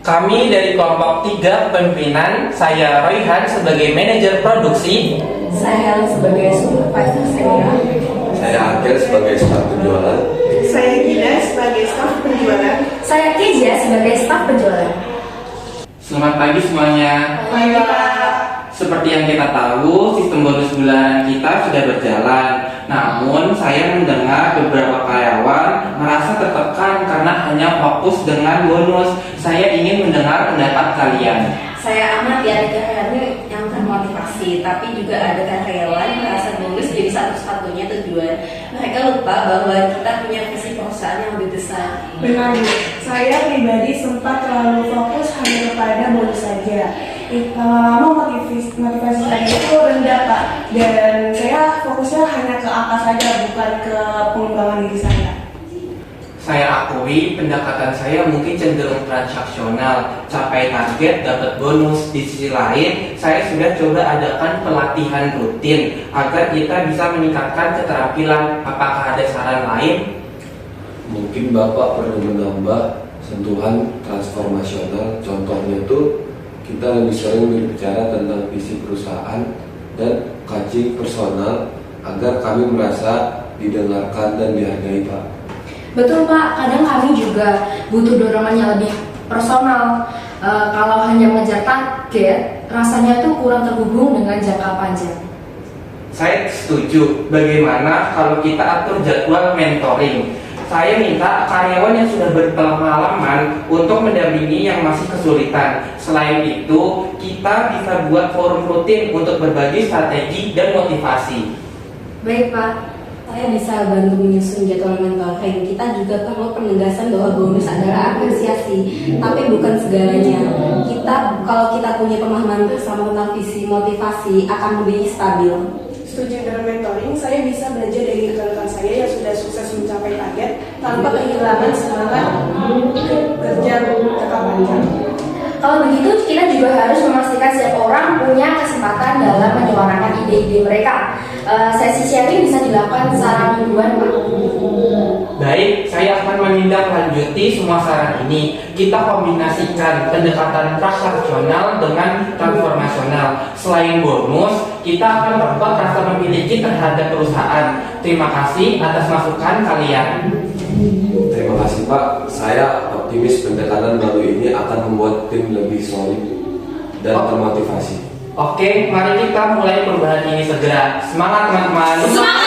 Kami dari kelompok 3 pimpinan, saya Royhan sebagai manajer produksi, saya Helen sebagai supervisor senior, saya Akhil sebagai staf penjualan, saya Gina sebagai staf penjualan, saya Kezia sebagai staf penjualan. Selamat pagi semuanya. Pagi Pak. Seperti yang kita tahu, sistem bonus bulanan kita sudah berjalan. Namun, saya mendengar beberapa karyawan merasa tertekan karena hanya fokus dengan bonus. Saya ingin mendengar pendapat kalian. Saya amat ya, ada karyawan yang termotivasi, tapi juga ada karyawan merasa bonus jadi satu-satunya tujuan. Mereka lupa bahwa kita punya visi perusahaan yang lebih besar. Benar Bu, saya pribadi sempat terlalu fokus hanya kepada bonus saja. Lama-lama motivasi saya itu rendah Pak, dan saya fokusnya hanya ke angka saja, bukan ke pengembangan diri saya. Saya akui pendekatan saya mungkin cenderung transaksional, capai target, dapat bonus. Di sisi lain, saya sudah coba adakan pelatihan rutin agar kita bisa meningkatkan keterampilan. Apakah ada saran lain? mungkin Bapak perlu menambah sentuhan transformasional. Contohnya tuh kita lebih sering berbicara tentang visi perusahaan dan coaching personal agar kami merasa didengarkan dan dihargai Pak. Betul Pak, kadang kami juga butuh dorongan yang lebih personal. Kalau hanya mengejar target, rasanya tuh kurang terhubung dengan jangka panjang. Saya setuju. Bagaimana kalau kita atur jadwal mentoring? Saya minta karyawan yang sudah berpengalaman untuk mendampingi yang masih kesulitan. Selain itu, kita bisa buat forum rutin untuk berbagi strategi dan motivasi. Baik Pak, saya bisa bantu menyusun jadwal mentoring. Kita juga perlu penegasan bahwa bonus adalah apresiasi, tapi bukan segalanya. Kalau kita punya pemahaman bersama tentang visi motivasi, akan lebih stabil. Setuju dengan mentoring, saya bisa belajar dari rekan-rekan saya yang sudah sukses mencapai target tanpa kehilangan semangat kerja jangka panjang. Kalau begitu, kita juga harus memastikan setiap orang punya kesempatan dalam menyuarakan ide-ide mereka. Sesi sharing bisa dilakukan secara mingguan, Pak. Baik, saya akan menindaklanjuti semua saran ini. Kita kombinasikan pendekatan transaksional dengan transformasional. Selain bonus, kita akan memperkuat rasa memiliki terhadap perusahaan. Terima kasih atas masukan kalian. Terima kasih Pak. Saya optimis pendekatan baru ini akan membuat tim lebih solid dan termotivasi. Oke, mari kita mulai perubahan ini segera. Semangat teman-teman. Semangat!